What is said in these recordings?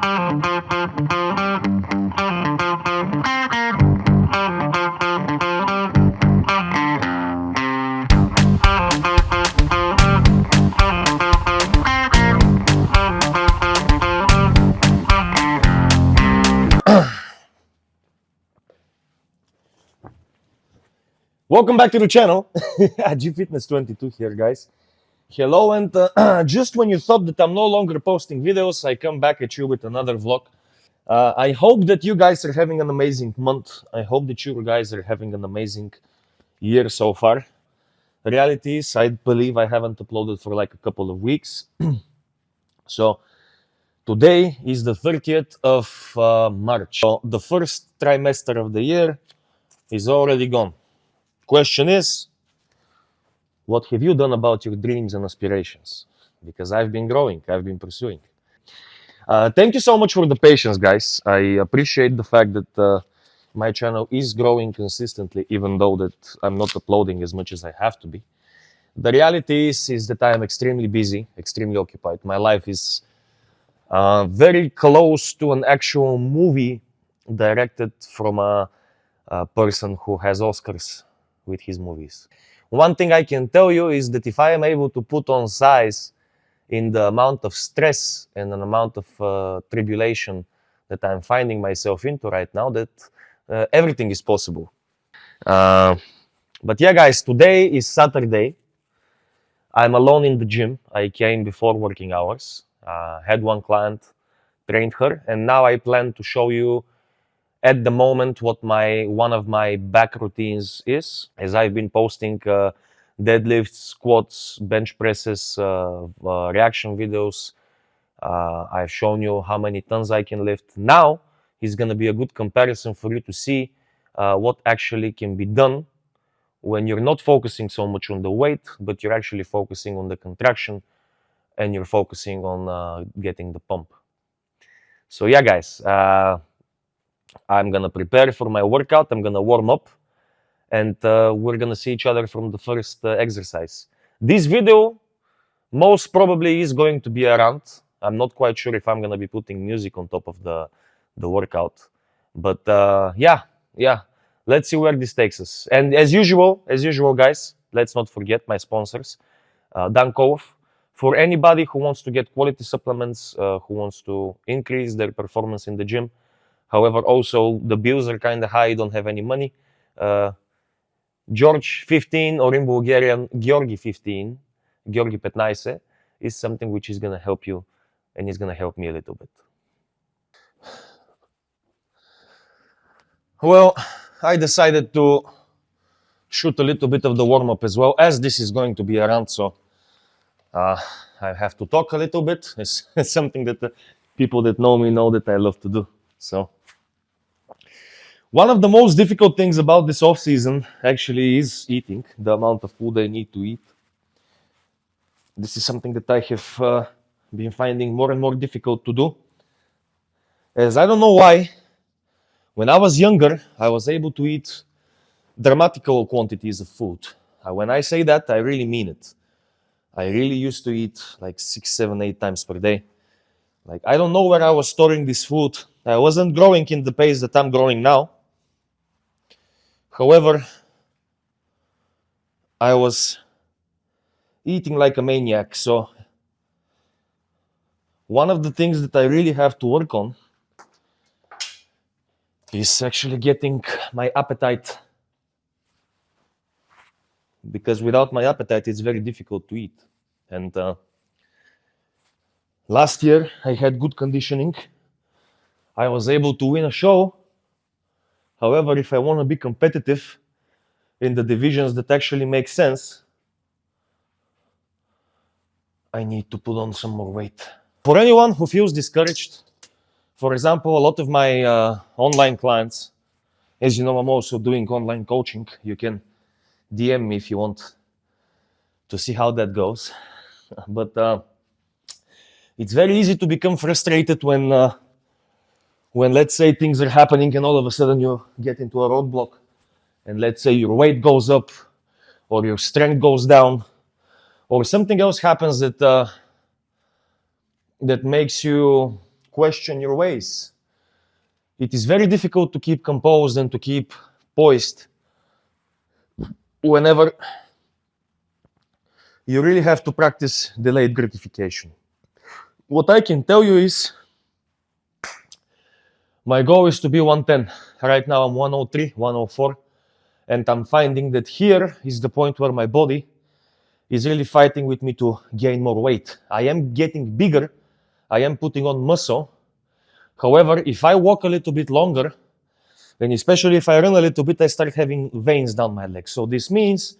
Welcome back to the channel. GFitness22 here, guys. Hello, and just when you thought that I'm no longer posting videos, I come back at you with another vlog. I hope that you guys are having an amazing month. I hope that you guys are having an amazing year so far. The reality is, I believe I haven't uploaded for like a couple of weeks. So today is the 30th of March. So the first trimester of the year is already gone. Question is, what have you done about your dreams and aspirations? Because I've been growing, I've been pursuing. Thank you so much for the patience, guys. I appreciate the fact that my channel is growing consistently, even though that I'm not uploading as much as I have to be. The reality is that I am extremely busy, extremely occupied. My life is very close to an actual movie directed from a person who has Oscars with his movies. One thing I can tell you is that if I am able to put on size in the amount of stress and an amount of tribulation that I'm finding myself into right now, that everything is possible. But yeah, guys, today is Saturday. I'm alone in the gym. I came before working hours, had one client, trained her, and now I plan to show you at the moment what one of my back routines is, as I've been posting deadlifts, squats, bench presses, reaction videos. I've shown you how many tons I can lift. Now is going to be a good comparison for you to see what actually can be done when you're not focusing so much on the weight, but you're actually focusing on the contraction and you're focusing on getting the pump. So yeah, guys, I'm gonna prepare for my workout. I'm gonna warm up, and we're gonna see each other from the first exercise. This video most probably is going to be a rant. I'm not quite sure if I'm gonna be putting music on top of the workout, but yeah. Let's see where this takes us. And as usual, guys, let's not forget my sponsors, Dankov. For anybody who wants to get quality supplements, who wants to increase their performance in the gym. However, also the bills are kind of high, you don't have any money. George 15, or in Bulgarian, Georgi 15, Georgi 15, is something which is going to help you, and it's going to help me a little bit. Well, I decided to shoot a little bit of the warm-up as well, as this is going to be a rant, so I have to talk a little bit. It's something that the people that know me know that I love to do. So one of the most difficult things about this off-season actually is eating, the amount of food I need to eat. This is something that I have been finding more and more difficult to do, as I don't know why. When I was younger, I was able to eat dramatical quantities of food. When I say that, I really mean it. I really used to eat like 6, 7, 8 times per day. Like, I don't know where I was storing this food. I wasn't growing in the pace that I'm growing now. However, I was eating like a maniac. So one of the things that I really have to work on is actually getting my appetite. Because without my appetite, it's very difficult to eat. And last year, I had good conditioning. I was able to win a show. However, if I want to be competitive in the divisions that actually make sense, I need to put on some more weight. For anyone who feels discouraged, for example, a lot of my online clients, as you know, I'm also doing online coaching. You can DM me if you want to see how that goes. But it's very easy to become frustrated when let's say things are happening and all of a sudden you get into a roadblock, and let's say your weight goes up or your strength goes down or something else happens that that makes you question your ways. It is very difficult to keep composed and to keep poised whenever you really have to practice delayed gratification. What I can tell you is my goal is to be 110. Right now I'm 103, 104, and I'm finding that here is the point where my body is really fighting with me to gain more weight. I am getting bigger, I am putting on muscle. However, if I walk a little bit longer, and especially if I run a little bit, I start having veins down my legs. So this means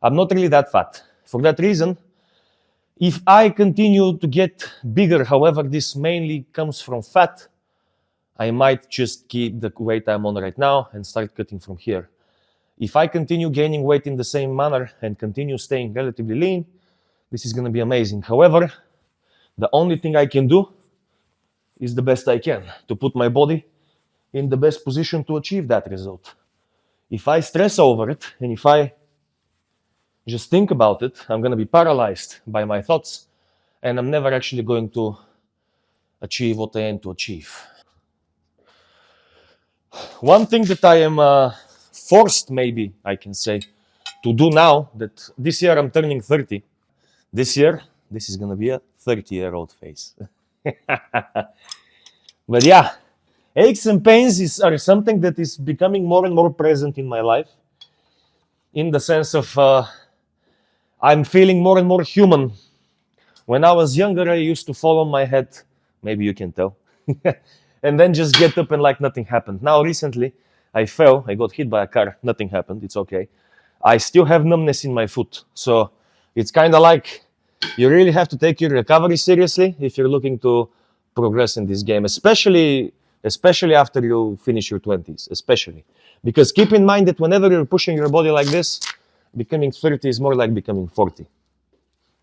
I'm not really that fat. For that reason, if I continue to get bigger, however, this mainly comes from fat, I might just keep the weight I'm on right now and start cutting from here. If I continue gaining weight in the same manner and continue staying relatively lean, this is going to be amazing. However, the only thing I can do is the best I can to put my body in the best position to achieve that result. If I stress over it and if I just think about it, I'm going to be paralyzed by my thoughts and I'm never actually going to achieve what I aim to achieve. One thing that I am forced, maybe I can say, to do now, that this year I'm turning 30. This year, this is going to be a 30-year-old face. But yeah, aches and pains are something that is becoming more and more present in my life, in the sense of I'm feeling more and more human. When I was younger, I used to fall on my head, maybe you can tell, and then just get up and like nothing happened. Now recently, I fell, I got hit by a car, nothing happened, it's okay. I still have numbness in my foot, so it's kind of like you really have to take your recovery seriously if you're looking to progress in this game, especially after you finish your 20s, especially. Because keep in mind that whenever you're pushing your body like this, becoming 30 is more like becoming 40.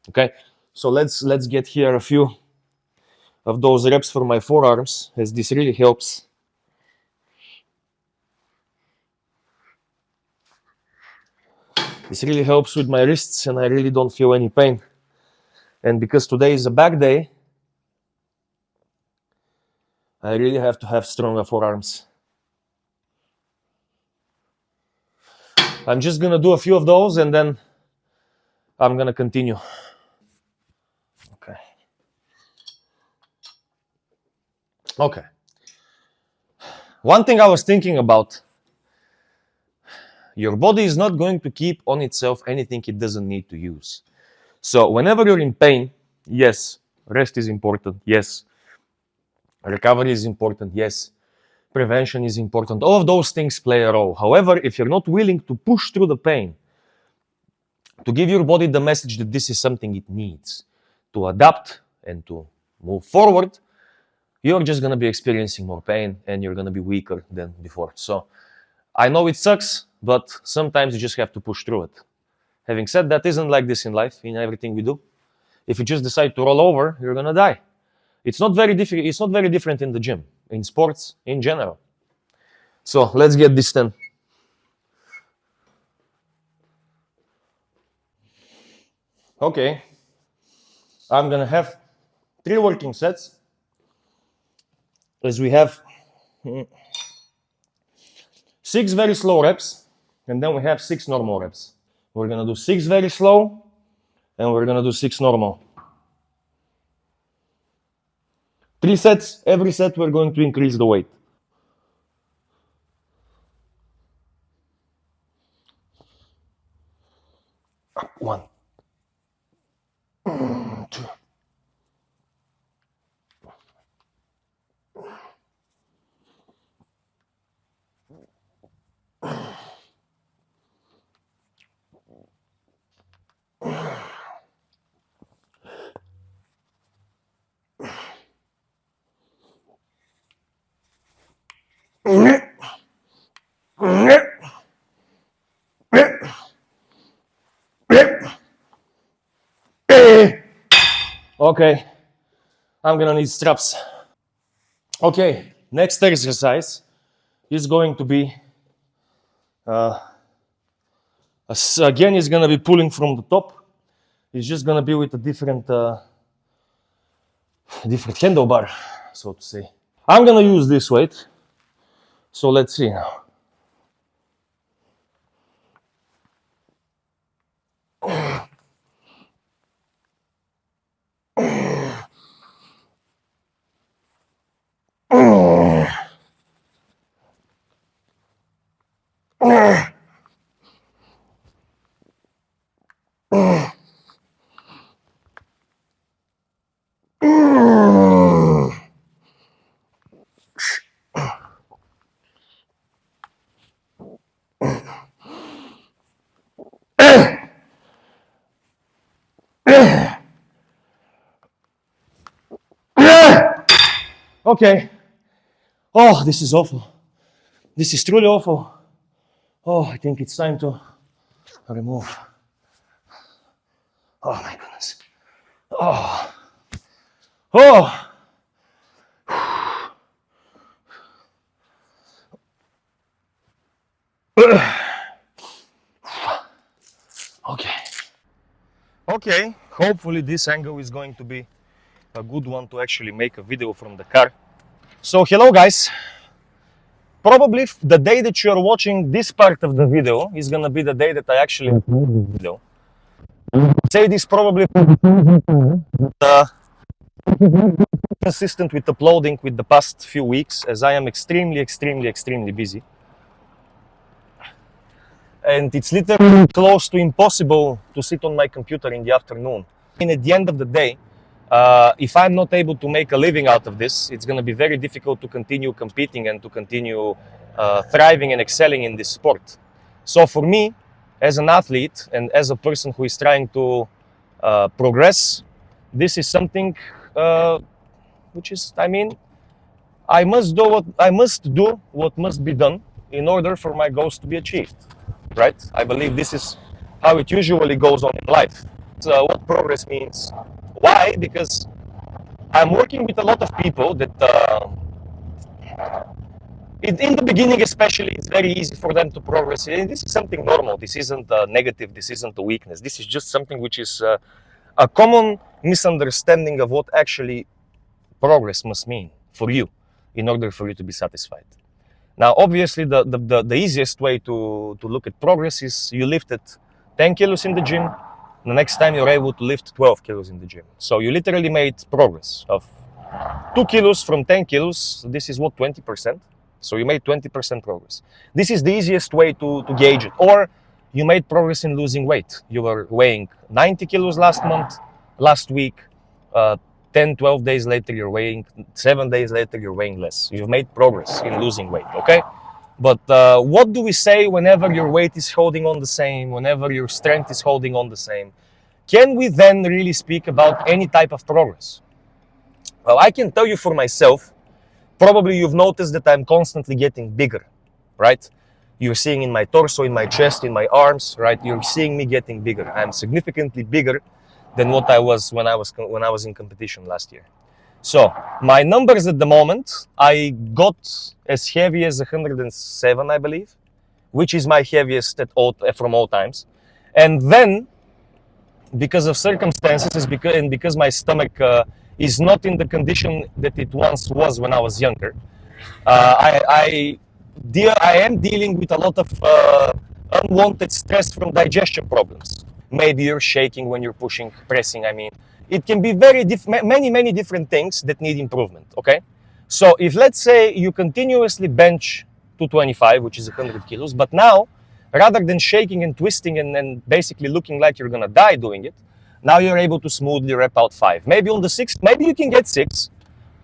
Okay, so let's get here a few of those reps for my forearms, as this really helps. This really helps with my wrists and I really don't feel any pain. And because today is a back day, I really have to have stronger forearms. I'm just gonna do a few of those and then I'm gonna continue. Okay. One thing I was thinking about, your body is not going to keep on itself anything it doesn't need to use. So whenever you're in pain, yes, rest is important, yes. Recovery is important, yes. Prevention is important. All of those things play a role. However, if you're not willing to push through the pain, to give your body the message that this is something it needs, to adapt and to move forward, you're just going to be experiencing more pain and you're going to be weaker than before. So I know it sucks, but sometimes you just have to push through it. Having said that, isn't like this in life, in everything we do. If you just decide to roll over, you're going to die. It's not very difficult. It's not very different in the gym, in sports, in general. So let's get this done. Okay, I'm gonna have 3 working sets, as we have 6 very slow reps, and then we have 6 normal reps. We're gonna do 6 very slow, and we're gonna do 6 normal. 3 sets, every set we're going to increase the weight. Up, 1, 2. Okay, I'm gonna need straps. Okay, next exercise is going to be, again, it's gonna be pulling from the top. It's just gonna be with a different handlebar. so to say. I'm gonna use this weight. So let's see now. Okay. Oh, this is awful. This is truly awful. Oh, I think it's time to remove. Oh my goodness. Oh. Oh. Okay. Okay. Hopefully this angle is going to be a good one to actually make a video from the car. So hello guys. Probably the day that you are watching this part of the video is gonna be the day that I actually upload this video. Say this probably consistent with uploading with the past few weeks, as I am extremely busy. And it's literally close to impossible to sit on my computer in the afternoon. And at the end of the day, if I'm not able to make a living out of this, it's going to be very difficult to continue competing and to continue thriving and excelling in this sport. So for me, as an athlete and as a person who is trying to progress, this is something which is, I mean, I must do what must be done in order for my goals to be achieved, right? I believe this is how it usually goes on in life. So what progress means. Why? Because I'm working with a lot of people that in the beginning especially, it's very easy for them to progress. And this is something normal. This isn't a negative. This isn't a weakness. This is just something which is a common misunderstanding of what actually progress must mean for you in order for you to be satisfied. Now, obviously, the easiest way to look at progress is you lifted 10 kilos in the gym. The next time you're able to lift 12 kilos in the gym. So you literally made progress of 2 kilos from 10 kilos. This is what, 20%? So you made 20% progress. This is the easiest way to gauge it. Or you made progress in losing weight. You were weighing 90 kilos last week. 10, 12 days later, you're weighing, 7 days later, you're weighing less. You've made progress in losing weight, okay? But what do we say whenever your weight is holding on the same, whenever your strength is holding on the same? Can we then really speak about any type of progress? Well, I can tell you for myself, probably you've noticed that I'm constantly getting bigger, right? You're seeing in my torso, in my chest, in my arms, right? You're seeing me getting bigger. I'm significantly bigger than what I was when I was in competition last year. So my numbers at the moment, I got as heavy as 107, I believe, which is my heaviest from all times. And then, because of circumstances, and because my stomach is not in the condition that it once was when I was younger, I am dealing with a lot of unwanted stress from digestion problems. Maybe you're shaking when you're pushing, pressing, I mean. It can be many different things that need improvement, okay? So if, let's say, you continuously bench 225, which is 100 kilos, but now, rather than shaking and twisting and basically looking like you're gonna die doing it, now you're able to smoothly rep out 5. Maybe on the 6th, maybe you can get 6,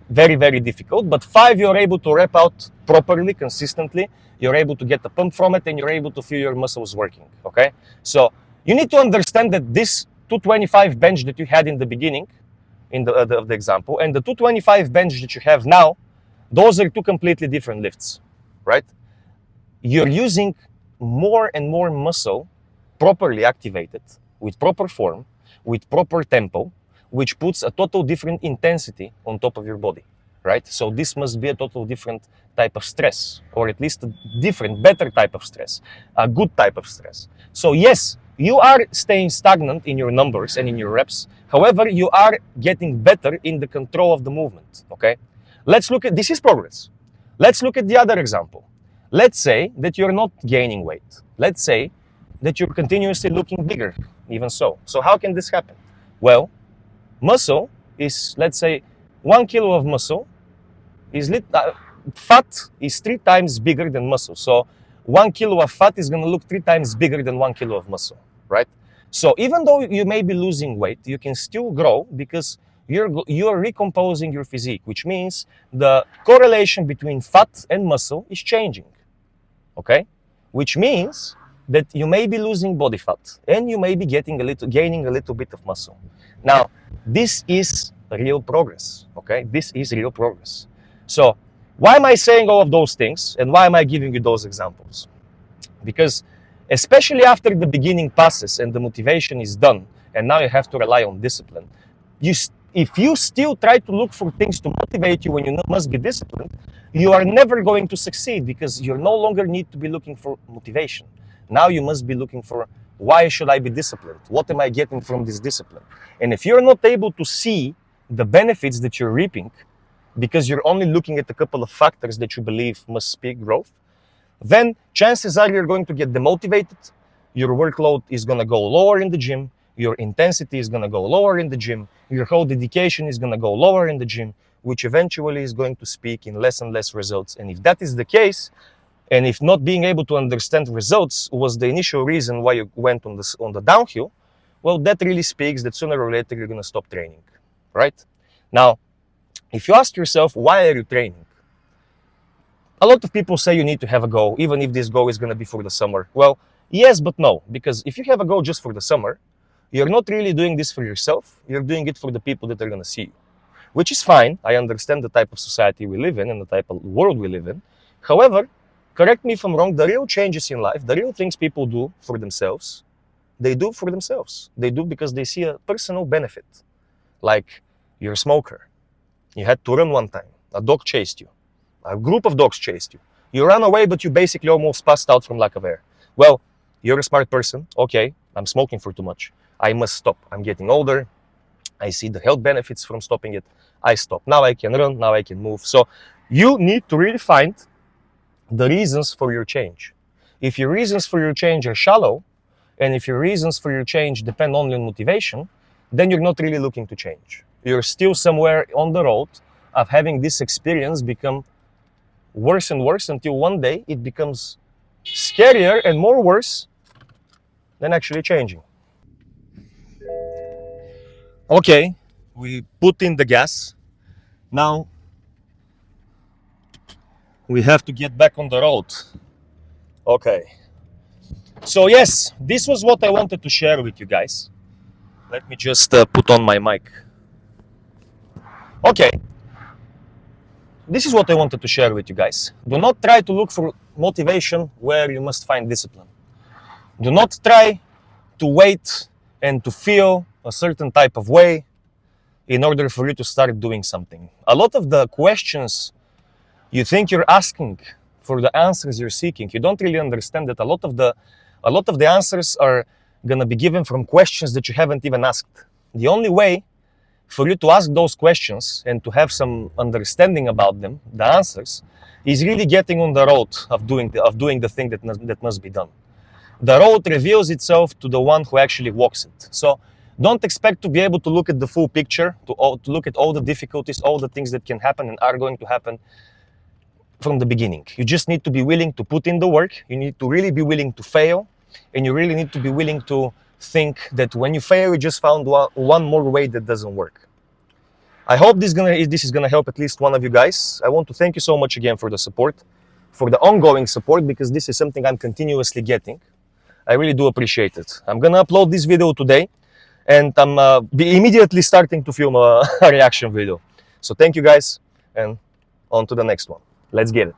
very difficult, but 5 you're able to rep out properly, consistently, you're able to get the pump from it, and you're able to feel your muscles working, okay? So you need to understand that this 225 bench that you had in the beginning of the example and the 225 bench that you have now, those are two completely different lifts, right? You're using more and more muscle properly activated with proper form, with proper tempo, which puts a total different intensity on top of your body, right? So this must be a total different type of stress, or at least a different, better type of stress, a good type of stress. So yes, you are staying stagnant in your numbers and in your reps. However, you are getting better in the control of the movement, okay? let's look at, this is progress. Let's look at the other example. Let's say that you're not gaining weight. Let's say that you're continuously looking bigger, even so. So how can this happen? Well, muscle is, let's say, 1 kilo of muscle is fat is 3 times bigger than muscle. So 1 kilo of fat is going to look 3 times bigger than 1 kilo of muscle, right? So even though you may be losing weight, you can still grow because you're recomposing your physique, which means the correlation between fat and muscle is changing, okay? Which means that you may be losing body fat and you may be gaining a little bit of muscle. Now, this is real progress, okay? This is real progress. So why am I saying all of those things and why am I giving you those examples? Because especially after the beginning passes and the motivation is done and now you have to rely on discipline, if you still try to look for things to motivate you when you must be disciplined, you are never going to succeed because you no longer need to be looking for motivation. Now you must be looking for, why should I be disciplined? What am I getting from this discipline? And if you're not able to see the benefits that you're reaping because you're only looking at a couple of factors that you believe must speak growth, then chances are you're going to get demotivated, your workload is going to go lower in the gym, your intensity is going to go lower in the gym, your whole dedication is going to go lower in the gym, which eventually is going to speak in less and less results. And if that is the case, and if not being able to understand results was the initial reason why you went on the downhill, well, that really speaks that sooner or later you're going to stop training, right? Now, if you ask yourself, why are you training? A lot of people say you need to have a goal, even if this goal is going to be for the summer. Well, yes, but no, because if you have a goal just for the summer, you're not really doing this for yourself, you're doing it for the people that are going to see you, which is fine. I understand the type of society we live in and the type of world we live in. However, correct me if I'm wrong, the real changes in life, the real things people do for themselves, they do for themselves. They do because they see a personal benefit. Like, you're a smoker. You had to run one time. A dog chased you. A group of dogs chased you. You ran away, but you basically almost passed out from lack of air. Well, you're a smart person. Okay, I'm smoking for too much. I must stop. I'm getting older. I see the health benefits from stopping it. I stop. Now I can run. Now I can move. So you need to really find the reasons for your change. If your reasons for your change are shallow, and if your reasons for your change depend only on motivation, then you're not really looking to change. You're still somewhere on the road of having this experience become worse and worse until one day it becomes scarier and more worse than actually changing. Okay, we put in the gas. Now we have to get back on the road. Okay. So yes, this was what I wanted to share with you guys. Let me just put on my mic. Okay. This is what I wanted to share with you guys. Do not try to look for motivation where you must find discipline. Do not try to wait and to feel a certain type of way in order for you to start doing something. A lot of the questions you think you're asking for the answers you're seeking, you don't really understand that a lot of the answers are going to be given from questions that you haven't even asked. The only way for you to ask those questions and to have some understanding about them, the answers, is really getting on the road of doing the thing that must be done. The road reveals itself to the one who actually walks it. So don't expect to be able to look at the full picture, to look at all the difficulties, all the things that can happen and are going to happen from the beginning. You just need to be willing to put in the work. You need to really be willing to fail. And you really need to be willing to think that when you fail, you just found one more way that doesn't work. I hope this is gonna help at least one of you guys. I want to thank you so much again for the support, for the ongoing support, because this is something I'm continuously getting. I really do appreciate it. I'm gonna upload this video today, and I'm immediately starting to film a reaction video. So thank you guys, and on to the next one. Let's get it.